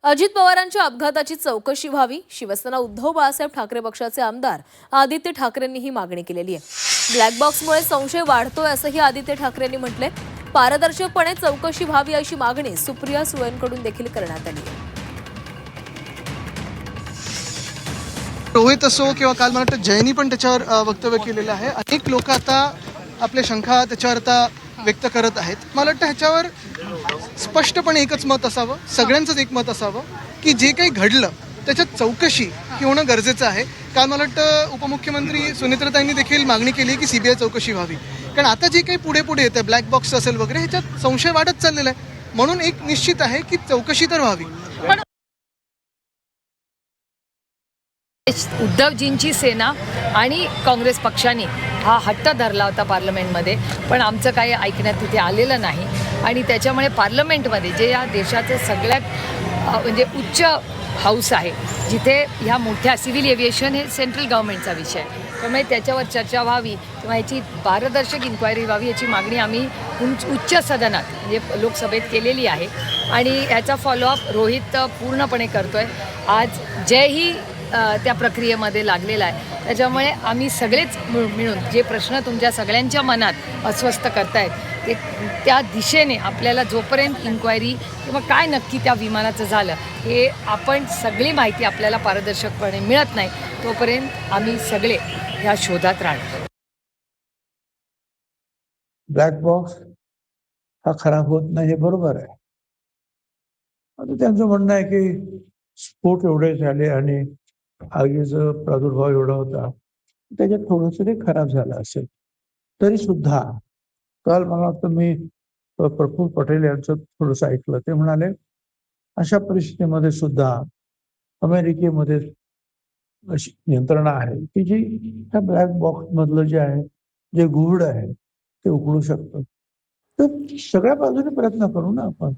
अजित पवारांच्या अपघाताची चौकशी व्हावी, शिवसेना उद्धव बाळासाहेब ठाकरे पक्षाचे आमदार आदित्य ठाकरेंनी ही मागणी केलेली आहे। ब्लॅक बॉक्समुळे संशय वाढतोय असंही आदित्य ठाकरेंनी म्हटले। पारदर्शकपणे चौकशी व्हावी अशी मागणी सुप्रिया सुळेंकडून देखील करण्यात आली आहे। रोहित असो किंवा काल मला वाटतं जयनी पण त्याच्यावर वक्तव्य केलेलं आहे। अनेक लोक आता आपल्या शंका त्याच्यावर आता व्यक्त करत आहेत। मला वाटतं ह्याच्यावर स्पष्टपणे एकच मत असावं, सगळ्यांचंच एक मत असावं की जे काही घडलं त्याच्यात चौकशी ही होणं गरजेचं आहे। काल मला वाटतं उपमुख्यमंत्री सुनेत्राताईंनी देखील मागणी केली की सीबीआय चौकशी व्हावी, कारण आता जे काही पुढे पुढे येतं ब्लॅक बॉक्स असेल वगैरे ह्याच्यात संशय वाढत चाललेला आहे। म्हणून एक निश्चित आहे की चौकशी तर व्हावी। उद्धवजींची सेना आणि काँग्रेस पक्षाने हा हट्ट धरला होता पार्लमेंटमध्ये, पण आमचं काही ऐकण्यात तिथे आलेलं नाही। आणि त्याच्यामुळे पार्लमेंटमध्ये जे या देशाचं सगळ्यात म्हणजे उच्च हाऊस आहे, जिथे ह्या मोठ्या सिव्हिल एव्हिएशन हे सेंट्रल गव्हर्नमेंटचा विषय आहे, त्यामुळे त्याच्यावर चर्चा व्हावी किंवा याची पारदर्शक इन्क्वायरी व्हावी याची मागणी आम्ही उच्च सदनात म्हणजे लोकसभेत केलेली आहे। आणि ह्याचा फॉलोअप रोहित पूर्णपणे करतोय। आज जयही त्या प्रक्रियेमध्ये लागलेला आहे। त्याच्यामुळे आम्ही सगळेच मिळून जे प्रश्न तुमच्या सगळ्यांच्या मनात अस्वस्थ करतायत ते त्या दिशेने आपल्याला जोपर्यंत इन्क्वायरी किंवा काय नक्की त्या विमानाचं झालं हे आपण सगळी माहिती आपल्याला पारदर्शकपणे मिळत नाही तोपर्यंत आम्ही सगळे ह्या शोधात राहणार। ब्लॅक बॉक्स हा खराब होत नाही हे बरोबर आहे। आता त्यांचं म्हणणं आहे की स्फोट एवढे झाले आणि आगीचा प्रादुर्भाव एवढा होता, त्याच्यात थोडंसं ते खराब झालं असेल। तरी सुद्धा काल मला वाटतं मी प्रफुल्ल पटेल यांचं थोडंसं ऐकलं। ते म्हणाले अशा परिस्थितीमध्ये सुद्धा अमेरिकेमध्ये अशी यंत्रणा आहे की जी त्या ब्लॅक बॉक्स मधलं जे आहे, जे गूढ आहे ते उघडू शकतं। तर सगळ्या बाजूने प्रयत्न करू ना आपण।